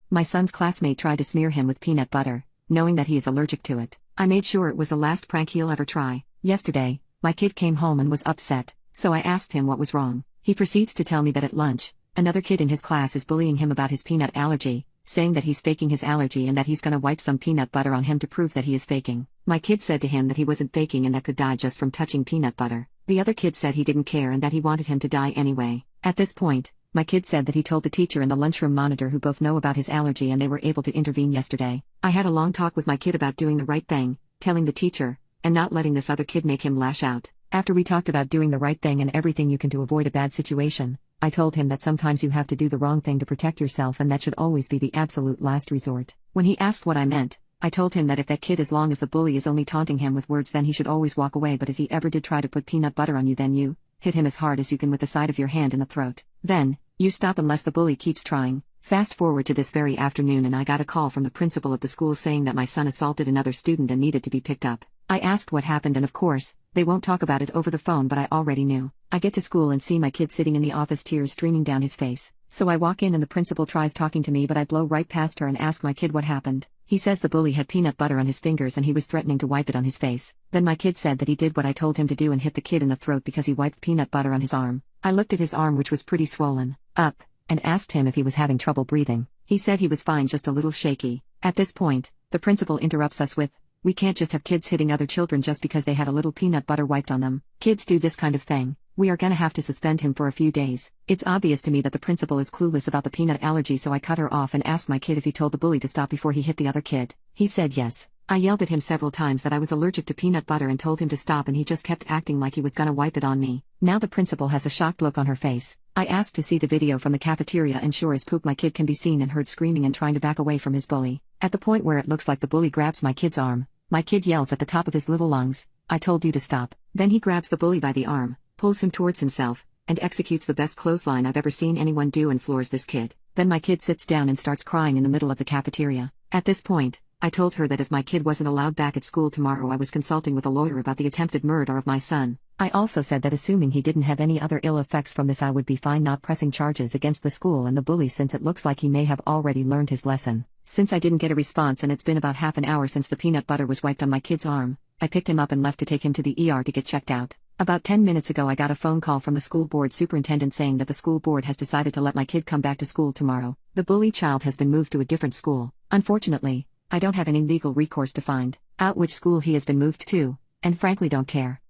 My son's classmate tried to smear him with peanut butter, knowing that he is allergic to it. I made sure it was the last prank he'll ever try. Yesterday, my kid came home and was upset, so I asked him what was wrong. He proceeds to tell me that at lunch, another kid in his class is bullying him about his peanut allergy, saying that he's faking his allergy and that he's gonna wipe some peanut butter on him to prove that he is faking. My kid said to him that he wasn't faking and that could die just from touching peanut butter. The other kid said he didn't care and that he wanted him to die anyway. At this point, my kid said that he told the teacher and the lunchroom monitor, who both know about his allergy, and they were able to intervene yesterday. I had a long talk with my kid about doing the right thing, telling the teacher, and not letting this other kid make him lash out. After we talked about doing the right thing and everything you can to avoid a bad situation, I told him that sometimes you have to do the wrong thing to protect yourself, and that should always be the absolute last resort. When he asked what I meant, I told him that if that kid, as long as the bully is only taunting him with words, then he should always walk away, but if he ever did try to put peanut butter on you, then you hit him as hard as you can with the side of your hand in the throat. Then, you stop unless the bully keeps trying. Fast forward to this very afternoon and I got a call from the principal of the school saying that my son assaulted another student and needed to be picked up. I asked what happened, and of course, they won't talk about it over the phone, but I already knew. I get to school and see my kid sitting in the office, tears streaming down his face. So I walk in and the principal tries talking to me, but I blow right past her and ask my kid what happened. He says the bully had peanut butter on his fingers and he was threatening to wipe it on his face. Then my kid said that he did what I told him to do and hit the kid in the throat because he wiped peanut butter on his arm. I looked at his arm, which was pretty swollen up, and asked him if he was having trouble breathing. He said he was fine, just a little shaky. At this point, the principal interrupts us with, "We can't just have kids hitting other children just because they had a little peanut butter wiped on them. Kids do this kind of thing. We are gonna have to suspend him for a few days." It's obvious to me that the principal is clueless about the peanut allergy, so I cut her off and asked my kid if he told the bully to stop before he hit the other kid. He said yes. I yelled at him several times that I was allergic to peanut butter and told him to stop, and he just kept acting like he was gonna wipe it on me. Now the principal has a shocked look on her face. I asked to see the video from the cafeteria, and sure as poop my kid can be seen and heard screaming and trying to back away from his bully. At the point where it looks like the bully grabs my kid's arm, my kid yells at the top of his little lungs, "I told you to stop." Then he grabs the bully by the arm, pulls him towards himself, and executes the best clothesline I've ever seen anyone do and floors this kid. Then my kid sits down and starts crying in the middle of the cafeteria. At this point, I told her that if my kid wasn't allowed back at school tomorrow, I was consulting with a lawyer about the attempted murder of my son. I also said that assuming he didn't have any other ill effects from this, I would be fine not pressing charges against the school and the bully, since it looks like he may have already learned his lesson. Since I didn't get a response and it's been about half an hour since the peanut butter was wiped on my kid's arm, I picked him up and left to take him to the ER to get checked out. About 10 minutes ago I got a phone call from the school board superintendent saying that the school board has decided to let my kid come back to school tomorrow. The bully child has been moved to a different school. Unfortunately, I don't have any legal recourse to find out which school he has been moved to, and frankly don't care.